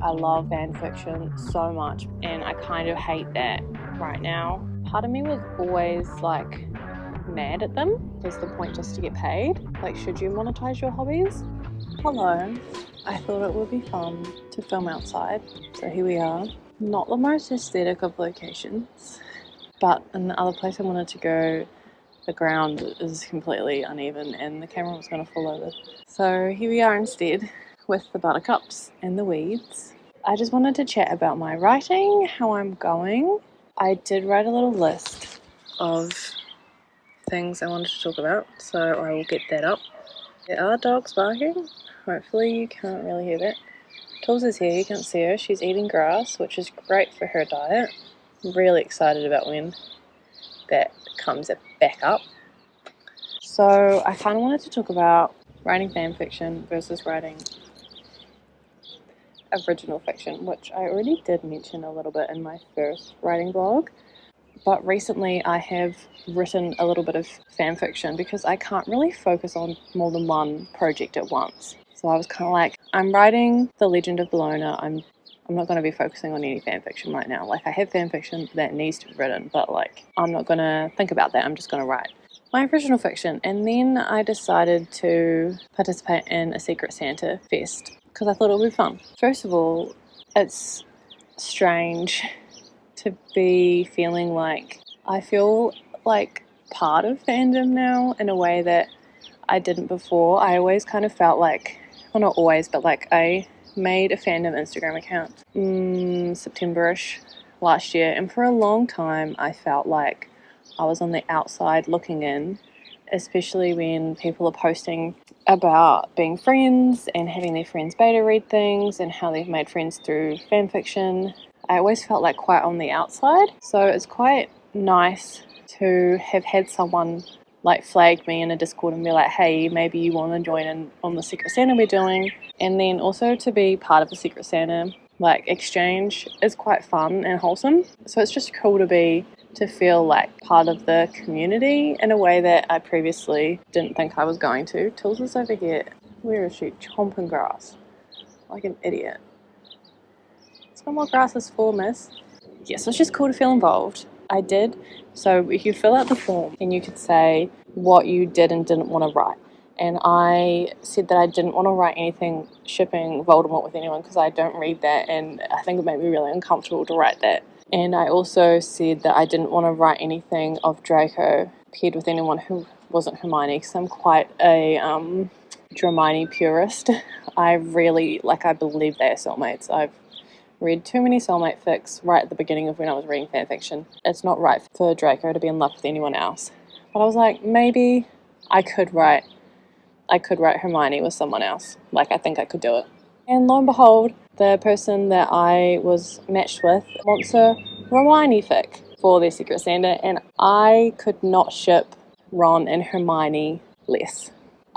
I love fan fiction so much, and I kind of hate that right now. Part of me was always like mad at them. Is the point just to get paid? Like, should you monetize your hobbies? Hello. I thought it would be fun to film outside, so here we are. Not the most aesthetic of locations, but in the other place I wanted to go, the ground is completely uneven and the camera was going to fall over. So here we are instead, with the buttercups and the weeds. I just wanted to chat about my writing, how I'm going. I did write a little list of things I wanted to talk about, so I will get that up. There are dogs barking. Hopefully you can't really hear that. Tools is here, you can't see her. She's eating grass, which is great for her diet. I'm really excited about when that comes back up. So I kind of wanted to talk about writing fan fiction versus writing original fiction, which I already did mention a little bit in my first writing blog. But recently I have written a little bit of fan fiction because I can't really focus on more than one project at once. So I was kind of like, I'm writing The Legend of Bologna. I'm not going to be focusing on any fan fiction right now. Like, I have fan fiction that needs to be written, but like, I'm not going to think about that. I'm just going to write my original fiction. And then I decided to participate in a Secret Santa fest because I thought it would be fun. First of all, it's strange to be feeling like I feel like part of fandom now in a way that I didn't before. I always kind of felt like, well, not always, but like I made a fandom Instagram account September-ish last year, and for a long time I felt like I was on the outside looking in, especially when people are posting about being friends and having their friends beta read things and how they've made friends through fan fiction. I always felt like quite on the outside, so it's quite nice to have had someone like flag me in a Discord and be like, hey, maybe you want to join in on the Secret Santa we're doing. And then also to be part of the Secret Santa like exchange is quite fun and wholesome. So it's just cool to feel like part of the community in a way that I previously didn't think I was going to. Tools is over here. Where is she? Chomping grass like an idiot. It's no more grass is for, miss. Yeah, so it's just cool to feel involved. I did. So you fill out the form and you could say what you did and didn't want to write. And I said that I didn't want to write anything shipping Voldemort with anyone because I don't read that, and I think it made me really uncomfortable to write that. And I also said that I didn't want to write anything of Draco paired with anyone who wasn't Hermione, because I'm quite a Hermione purist. I really, I believe they are soulmates. I've read too many soulmate fics right at the beginning of when I was reading fanfiction. It's not right for Draco to be in love with anyone else. But I was like, maybe I could write Hermione with someone else. Like, I think I could do it. And lo and behold, the person that I was matched with wants a Hermione fic for their Secret Santa, and I could not ship Ron and Hermione less.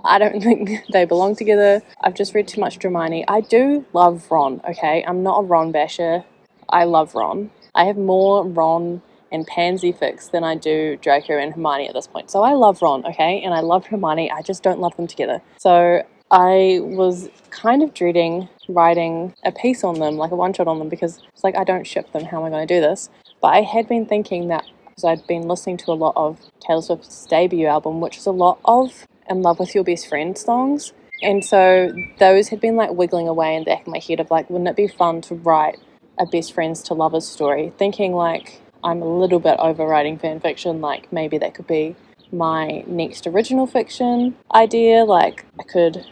I don't think they belong together. I've just read too much Hermione. I do love Ron, okay? I'm not a Ron basher. I love Ron. I have more Ron and Pansy fics than I do Draco and Hermione at this point. So I love Ron, okay? And I love Hermione. I just don't love them together. So I was kind of dreading writing a piece on them, like a one-shot on them, because it's like, I don't ship them. How am I going to do this? But I had been thinking that because I'd been listening to a lot of Taylor Swift's debut album, which is a lot of In Love With Your Best Friend songs. And so those had been like wiggling away in the back of my head of like, wouldn't it be fun to write a best friends to lovers story? Thinking like, I'm a little bit over writing fan fiction, like maybe that could be my next original fiction idea. Like I could,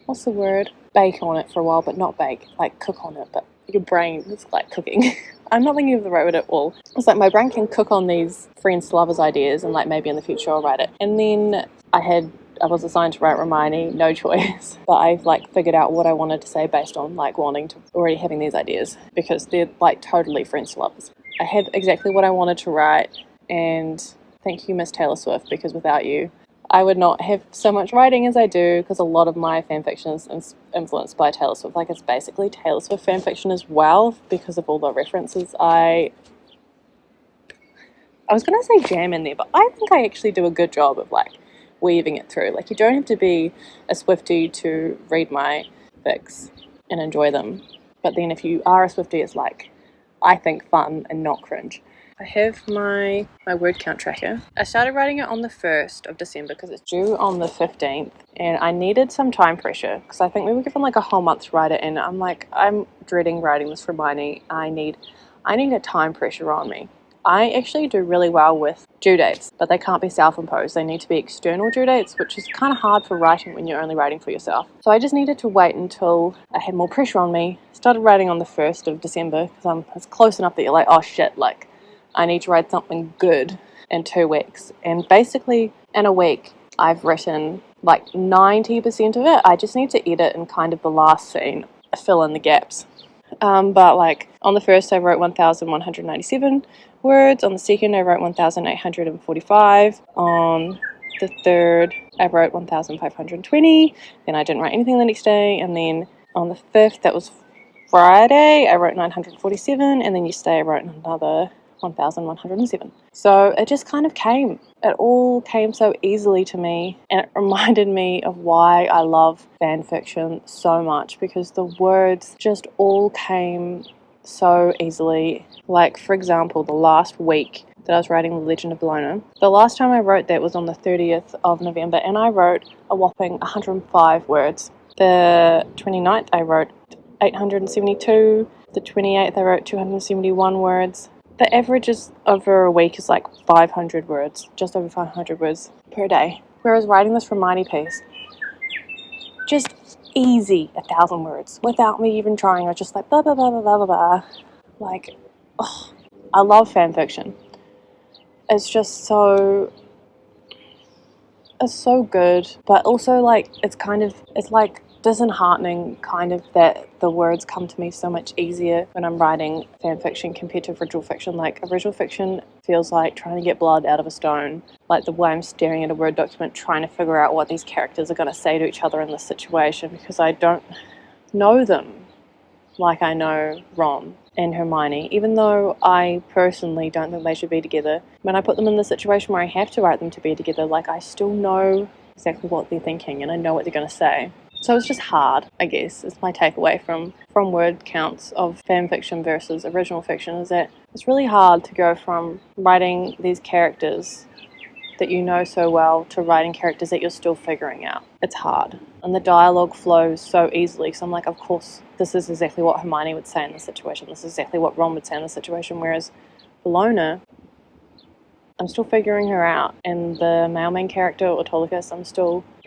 what's the word? Bake on it for a while, but not bake, like cook on it, but your brain is like cooking. I'm not thinking of the right word at all. It's like my brain can cook on these friends to lovers ideas, and like maybe in the future I'll write it. And then I was assigned to write Hermione, no choice. But I've like figured out what I wanted to say based on like wanting to already having these ideas, because they're like totally friends to lovers. I have exactly what I wanted to write, and thank you, Miss Taylor Swift, because without you, I would not have so much writing as I do, because a lot of my fanfiction is influenced by Taylor Swift. Like, it's basically Taylor Swift fanfiction as well, because of all the references. I was going to say jam in there, but I think I actually do a good job of like weaving it through. Like, you don't have to be a Swiftie to read my fics and enjoy them. But then if you are a Swiftie, it's like, I think, fun and not cringe. I have my word count tracker. I started writing it on the 1st of December because it's due on the 15th, and I needed some time pressure because I think we were given like a whole month to write it, and I'm like, I'm dreading writing this for Hermione. I need a time pressure on me. I actually do really well with due dates, but they can't be self-imposed. They need to be external due dates, which is kind of hard for writing when you're only writing for yourself. So I just needed to wait until I had more pressure on me. Started writing on the 1st of December because it's close enough that you're like, oh shit, like I need to write something good in 2 weeks. And basically in a week, I've written like 90% of it. I just need to edit and kind of the last scene, fill in the gaps. But like on the 1st I wrote 1,197 words, on the 2nd I wrote 1,845, on the 3rd I wrote 1,520, then I didn't write anything the next day, and then on the 5th, that was Friday, I wrote 947, and then yesterday I wrote another 1,107. So it just kind of came. It all came so easily to me, and it reminded me of why I love fan fiction so much, because the words just all came so easily. Like, for example, the last week that I was writing The Legend of Bologna, the last time I wrote that was on the 30th of November, and I wrote a whopping 105 words. The 29th I wrote 872, the 28th I wrote 271 words. The average is over a week is like 500 words, just over 500 words per day. Whereas writing this Hermione piece, just easy 1,000 words without me even trying. I was just like blah blah blah blah blah blah blah. Like, oh, I love fan fiction. It's just so, it's so good, but also like it's like disheartening kind of that the words come to me so much easier when I'm writing fan fiction compared to original fiction. Like, original fiction feels like trying to get blood out of a stone, like the way I'm staring at a Word document trying to figure out what these characters are going to say to each other in this situation, because I don't know them like I know Ron and Hermione, even though I personally don't think they should be together. When I put them in the situation where I have to write them to be together, like, I still know exactly what they're thinking and I know what they're going to say. So it's just hard, I guess, is my takeaway from word counts of fan fiction versus original fiction, is that it's really hard to go from writing these characters that you know so well to writing characters that you're still figuring out. It's hard. And the dialogue flows so easily, so I'm like, of course, this is exactly what Hermione would say in this situation. This is exactly what Ron would say in this situation. Whereas Bologna, I'm still figuring her out. And the male main character, Autolycus,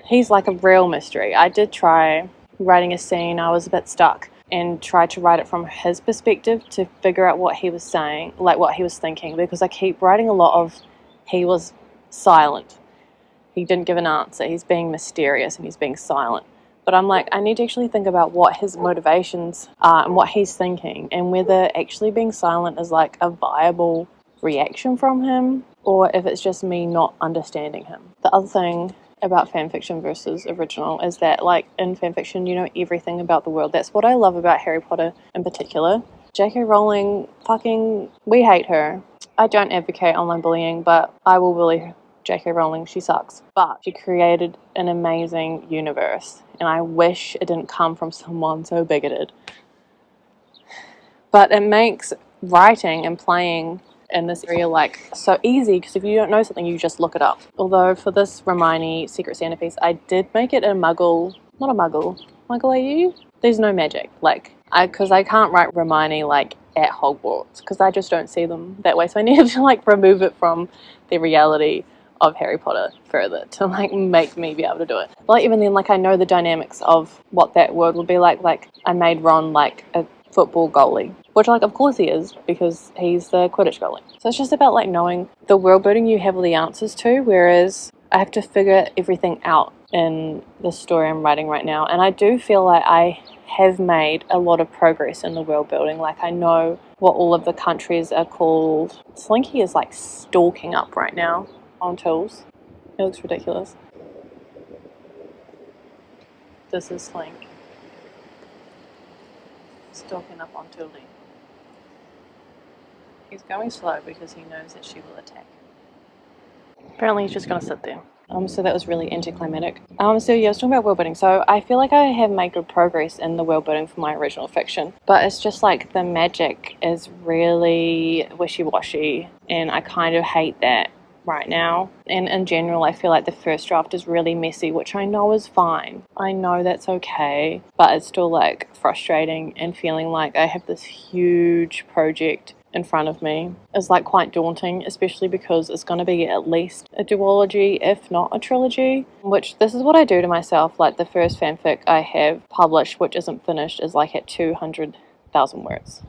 he's like a real mystery. I did try writing a scene, I was a bit stuck, and tried to write it from his perspective to figure out what he was saying, like what he was thinking, because I keep writing a lot of he was silent. He didn't give an answer. He's being mysterious and he's being silent. But I'm like, I need to actually think about what his motivations are and what he's thinking, and whether actually being silent is like a viable reaction from him, or if it's just me not understanding him. The other thing about fanfiction versus original is that, like, in fanfiction you know everything about the world. That's what I love about Harry Potter in particular. J.K. Rowling, we hate her. I don't advocate online bullying, but I will bully J.K. Rowling. She sucks. But she created an amazing universe, and I wish it didn't come from someone so bigoted. But it makes writing and playing in this area like so easy, because if you don't know something, you just look it up. Although for this Hermione Secret Santa piece, I did make it a muggle, not a muggle, muggle AU? There's no magic, like, because I can't write Hermione like at Hogwarts, because I just don't see them that way, so I needed to like remove it from the reality of Harry Potter further to like make me be able to do it. Like, even then, like, I know the dynamics of what that word would be like I made Ron like a football goalie, which, like, of course he is, because he's the Quidditch goalie. So it's just about like knowing the world building you have all the answers to, whereas I have to figure everything out in the story I'm writing right now. And I do feel like I have made a lot of progress in the world building. Like, I know what all of the countries are called. Slinky is like stalking up right now on tools. It looks ridiculous. This is Slink stalking up on Toolie. He's going slow because he knows that she will attack. Apparently he's just going to sit there. So that was really anticlimactic. So yeah, I was talking about world building. So I feel like I have made good progress in the world building for my original fiction, but it's just like the magic is really wishy-washy, and I kind of hate that right now. And in general, I feel like the first draft is really messy, which I know is fine. I know that's okay, but it's still like frustrating, and feeling like I have this huge project in front of me is like quite daunting, especially because it's going to be at least a duology, if not a trilogy, which this is what I do to myself. Like the first fanfic I have published, which isn't finished, is like at 200,000 words.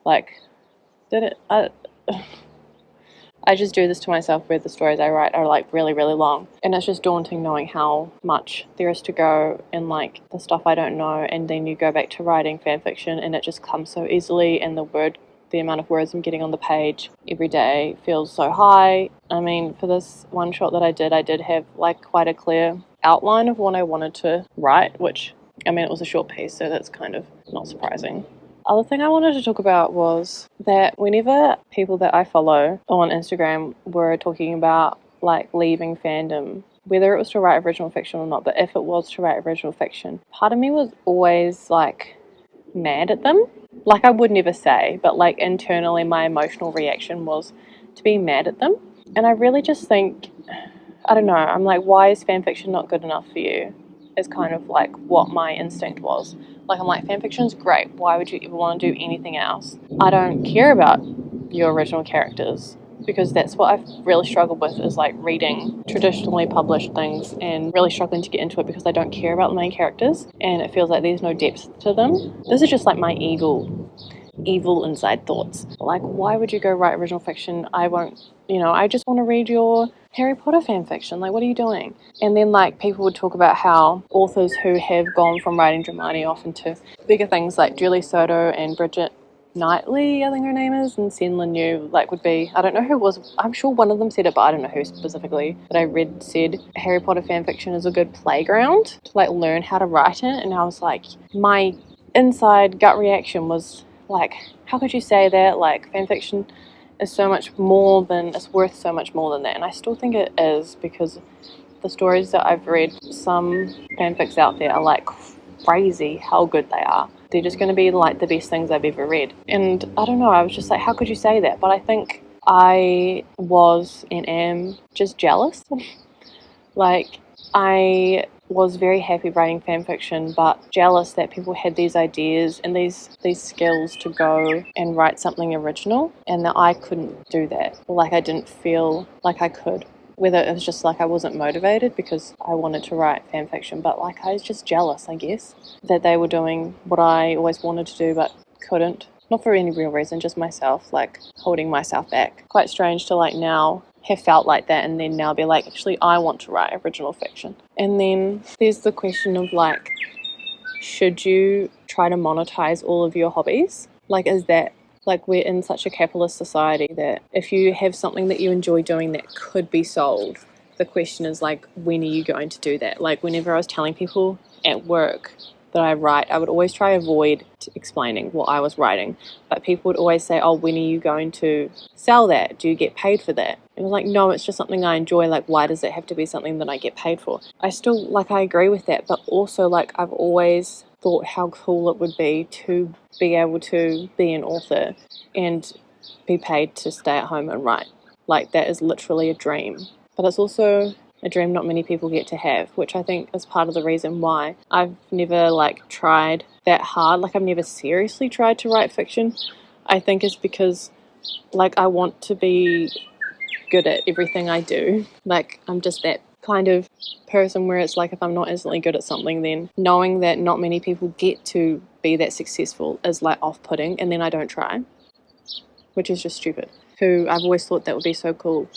Like, did it? I just do this to myself where the stories I write are like really, really long. And it's just daunting knowing how much there is to go and like the stuff I don't know. And then you go back to writing fan fiction and it just comes so easily, and the amount of words I'm getting on the page every day feels so high. I mean, for this one shot that I did have like quite a clear outline of what I wanted to write, which, I mean, it was a short piece, so that's kind of not surprising. Other thing I wanted to talk about was that whenever people that I follow on Instagram were talking about like leaving fandom, whether it was to write original fiction or not, but if it was to write original fiction, part of me was always like mad at them. Like I would never say, but like internally my emotional reaction was to be mad at them. And I really just think, I don't know, I'm like, why is fanfiction not good enough for you? Is kind of like what my instinct was. Like I'm like, fanfiction's great, why would you ever want to do anything else? I don't care about your original characters, because that's what I've really struggled with, is like reading traditionally published things and really struggling to get into it because I don't care about the main characters and it feels like there's no depth to them. This is just like my evil inside thoughts. Like, why would you go write original fiction? I won't, I just want to read your Harry Potter fan fiction. Like, what are you doing? And then like people would talk about how authors who have gone from writing Dramani off into bigger things like Julie Soto and Bridget Knightley, I think her name is, and Senlin Yu, like would be, I don't know who it was, I'm sure one of them said it, but I don't know who specifically, that I read said Harry Potter fanfiction is a good playground to like learn how to write it. And I was like, my inside gut reaction was like, how could you say that? Like fanfiction is so much more than, it's worth so much more than that. And I still think it is, because the stories that I've read, some fanfics out there are like crazy how good they are. They're just going to be like the best things I've ever read. And I don't know, I was just like, how could you say that? But I think I was and am just jealous. Like, I was very happy writing fan fiction, but jealous that people had these ideas and these skills to go and write something original, and that I couldn't do that. Like I didn't feel like I could. Whether it was just like I wasn't motivated because I wanted to write fan fiction, but like I was just jealous, I guess, that they were doing what I always wanted to do but couldn't. Not for any real reason, just myself, like holding myself back. Quite strange to like now have felt like that and then now be like, actually I want to write original fiction. And then there's the question of like, should you try to monetize all of your hobbies? Like, is that, like, we're in such a capitalist society that if you have something that you enjoy doing that could be sold, the question is like, when are you going to do that? Like whenever I was telling people at work that I write, I would always try to avoid explaining what I was writing, but people would always say, oh, when are you going to sell that? Do you get paid for that? And I was like, no, it's just something I enjoy. Like, why does it have to be something that I get paid for? I still, like, I agree with that, but also like I've always thought how cool it would be to be able to be an author and be paid to stay at home and write. Like, that is literally a dream, but it's also a dream not many people get to have, which I think is part of the reason why I've never like tried that hard. Like I've never seriously tried to write fiction. I think it's because like I want to be good at everything I do. Like I'm just that kind of person where it's like, if I'm not instantly good at something, then knowing that not many people get to be that successful is like off-putting, and then I don't try, which is just stupid. I've always thought that would be so cool.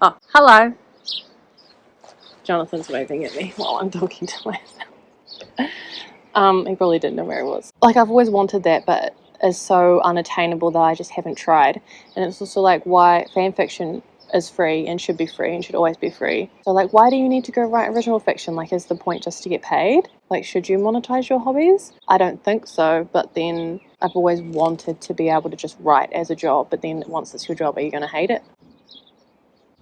Oh, hello. Jonathan's waving at me while I'm talking to myself. He probably didn't know where he was. Like, I've always wanted that, but it's so unattainable that I just haven't tried. And it's also like, why fanfiction is free and should be free and should always be free. So like, why do you need to go write original fiction? Like, is the point just to get paid? Like, should you monetize your hobbies? I don't think so. But then I've always wanted to be able to just write as a job. But then once it's your job, are you going to hate it?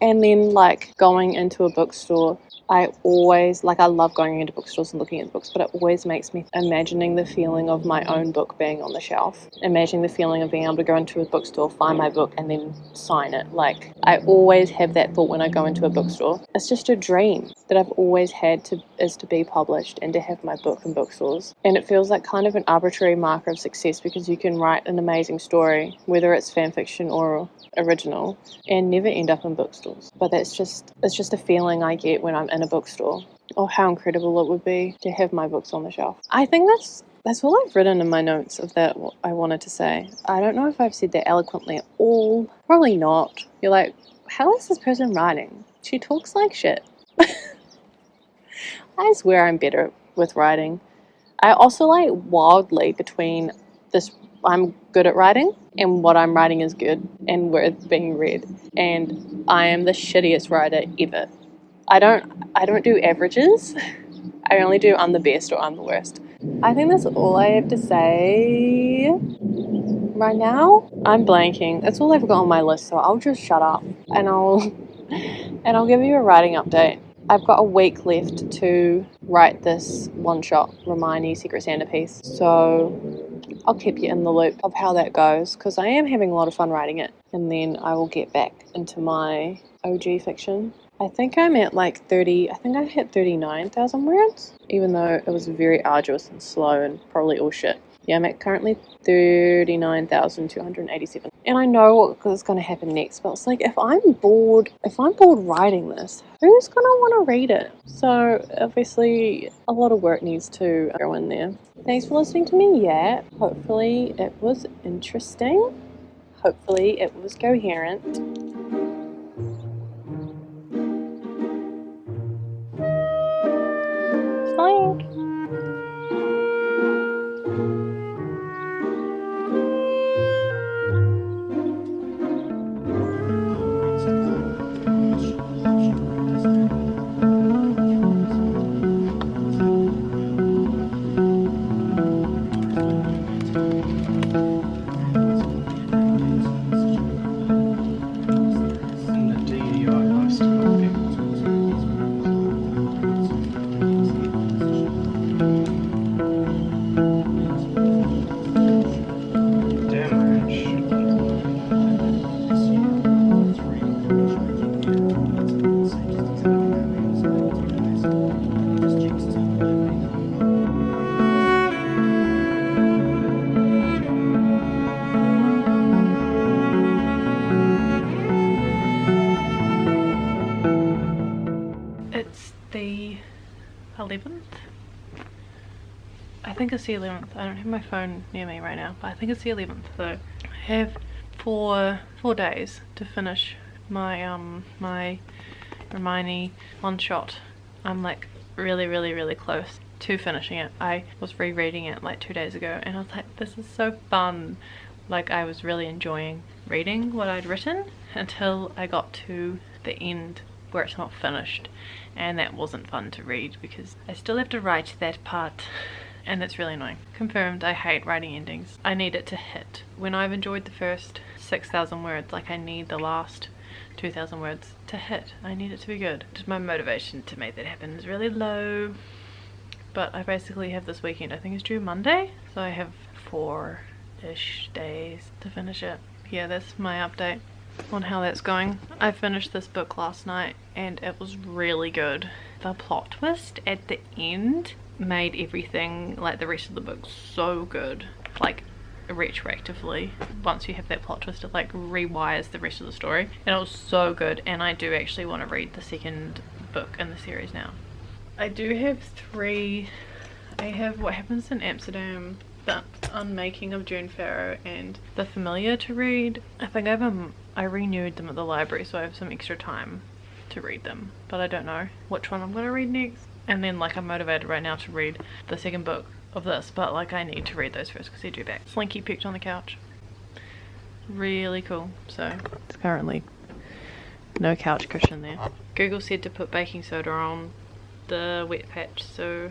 And then like going into a bookstore I always, like, I love going into bookstores and looking at the books, but it always makes me imagining the feeling of my own book being on the shelf. Imagining the feeling of being able to go into a bookstore, find my book, and then sign it. Like, I always have that thought when I go into a bookstore. It's just a dream that I've always had is to be published and to have my book in bookstores. And it feels like kind of an arbitrary marker of success because you can write an amazing story, whether it's fan fiction or original, and never end up in bookstores. But it's just a feeling I get when I'm in a bookstore. Oh, how incredible it would be to have my books on the shelf. I think that's all I've written in my notes of that what I wanted to say. I don't know if I've said that eloquently at all. Probably not. You're like, how is this person writing? She talks like shit. I swear I'm better with writing. I also like wildly between this, I'm good at writing and what I'm writing is good and worth being read. And I am the shittiest writer ever. I don't do averages. I only do I'm the best or I'm the worst. I think that's all I have to say right now. I'm blanking. That's all I've got on my list, so I'll just shut up and I'll give you a writing update. I've got a week left to write this one-shot Hermione Secret Santa piece, so I'll keep you in the loop of how that goes because I am having a lot of fun writing it, and then I will get back into my OG fiction. I think I'm at like 30, I think I hit 39,000 words, even though it was very arduous and slow and probably all shit. Yeah, I'm at currently 39,287. And I know what is going to happen next, but it's like if I'm bored writing this, who's going to want to read it? So obviously a lot of work needs to go in there. Thanks for listening to me, yeah. Hopefully it was interesting. Hopefully it was coherent. Bye. It's the 11th. I think it's the 11th. I don't have my phone near me right now, but I think it's the 11th. So I have four days to finish my my Hermione one shot. I'm like really close to finishing it. I was rereading it like 2 days ago and I was like, this is so fun. Like I was really enjoying reading what I'd written until I got to the end where it's not finished, and that wasn't fun to read because I still have to write that part and it's really annoying. Confirmed, I hate writing endings. I need it to hit. When I've enjoyed the first 6,000 words, like I need the last 2,000 words to hit. I need it to be good. Just my motivation to make that happen is really low. But I basically have this weekend, I think it's due Monday, so I have 4-ish days to finish it. Yeah, that's my update on how that's going. I finished this book last night and it was really good. The plot twist at the end made everything, like the rest of the book, so good. Like retroactively, once you have that plot twist, it like rewires the rest of the story, and it was so good. And I do actually want to read the second book in the series now. I do have 3. I have What Happens in Amsterdam, The Unmaking of June Farrow, and The Familiar to read. I think I renewed them at the library, so I have some extra time to read them, but I don't know which one I'm going to read next. And then like I'm motivated right now to read the second book of this, but like I need to read those first because they're due back. Slinky peeked on the couch. Really cool. So it's currently no couch cushion there. Google said to put baking soda on the wet patch, so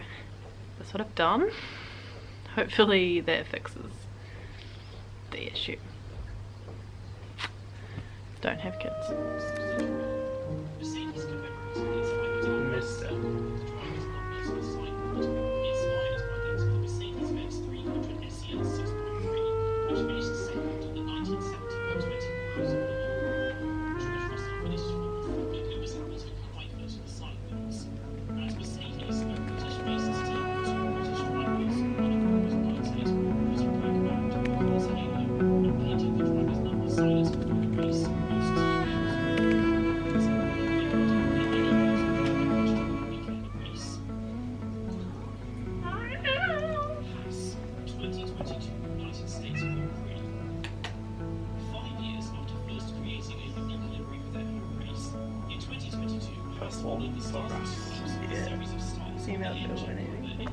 that's what I've done. Hopefully that fixes the issue. Don't have kids. Missed it. Yeah. Female dominating.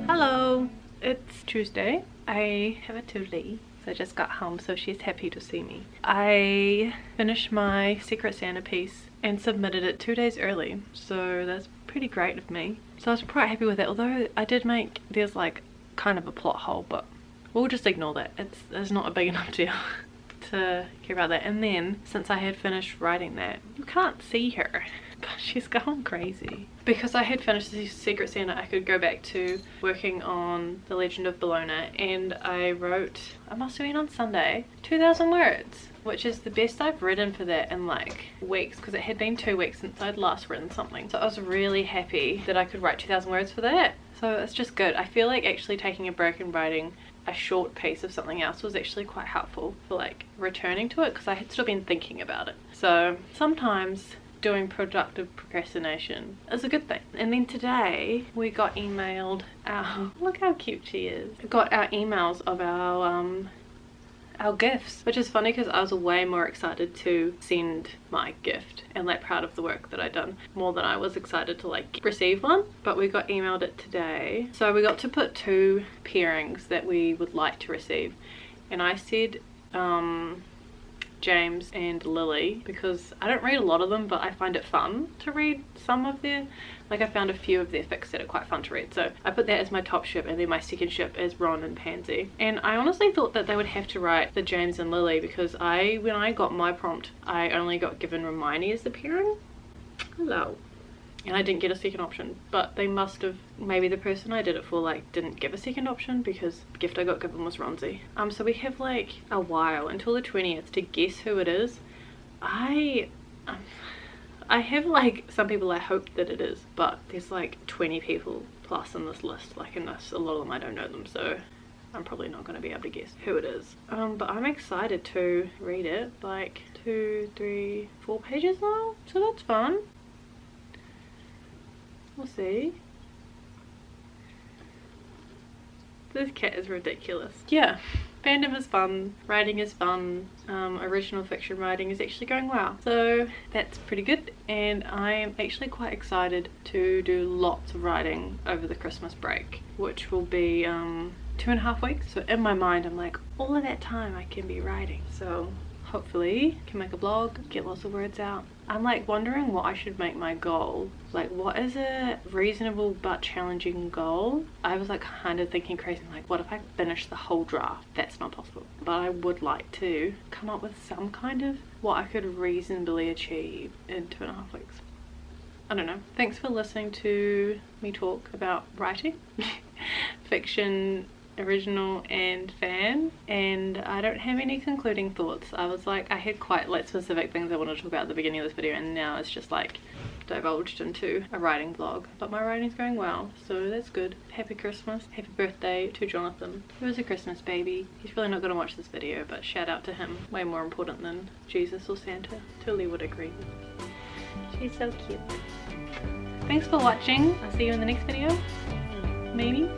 Hello, it's Tuesday. I have a Tuesday. I just got home, so she's happy to see me. I finished my Secret Santa piece and submitted it 2 days early, so that's pretty great of me. So I was quite happy with it, although I did make, there's like kind of a plot hole, but we'll just ignore that. It's not a big enough deal to care about that. And then, since I had finished writing that, you can't see her, but she's going crazy. Because I had finished the Secret Santa, I could go back to working on The Legend of Bologna, and I wrote, I must have been on Sunday, 2,000 words, which is the best I've written for that in like weeks, because it had been 2 weeks since I'd last written something. So I was really happy that I could write 2,000 words for that. So it's just good. I feel like actually taking a break and writing a short piece of something else was actually quite helpful for like returning to it, because I had still been thinking about it. So sometimes doing productive procrastination is a good thing. And then today we got emailed our, look how cute she is. We got our emails of our gifts, which is funny because I was way more excited to send my gift and like proud of the work that I'd done more than I was excited to like receive one. But we got emailed it today, so we got to put 2 pairings that we would like to receive, and I said James and Lily, because I don't read a lot of them, but I find it fun to read some of their, like I found a few of their fics that are quite fun to read. So I put that as my top ship, and then my second ship is Ron and Pansy. And I honestly thought that they would have to write the James and Lily, because when I got my prompt, I only got given Hermione as the pairing. Hello. And I didn't get a second option, but they must have, maybe the person I did it for like didn't give a second option, because the gift I got given was Ronzi. So we have like a while until the 20th to guess who it is. I have like some people I hope that it is, but there's like 20 people plus in this list, like in this, a lot of them I don't know them, so I'm probably not going to be able to guess who it is. But I'm excited to read it, like 2, 3, 4 pages long, so that's fun. We'll see. This cat is ridiculous. Yeah, fandom is fun, writing is fun, original fiction writing is actually going well. So that's pretty good, and I am actually quite excited to do lots of writing over the Christmas break, which will be 2.5 weeks. So in my mind I'm like, all of that time I can be writing. So hopefully can make a blog, get lots of words out. I'm like wondering what I should make my goal. Like, what is a reasonable but challenging goal? I was like kind of thinking crazy, like what if I finish the whole draft? That's not possible. But I would like to come up with some kind of what I could reasonably achieve in 2.5 weeks. I don't know. Thanks for listening to me talk about writing, fiction, original and fan, and I don't have any concluding thoughts. I was like, I had quite like specific things I wanted to talk about at the beginning of this video, and now it's just like divulged into a writing vlog. But my writing's going well, so that's good. Happy Christmas, happy birthday to Jonathan, who is a Christmas baby. He's really not going to watch this video, but shout out to him. Way more important than Jesus or Santa. Totally would agree. She's so cute. Thanks for watching. I'll see you in the next video. Maybe.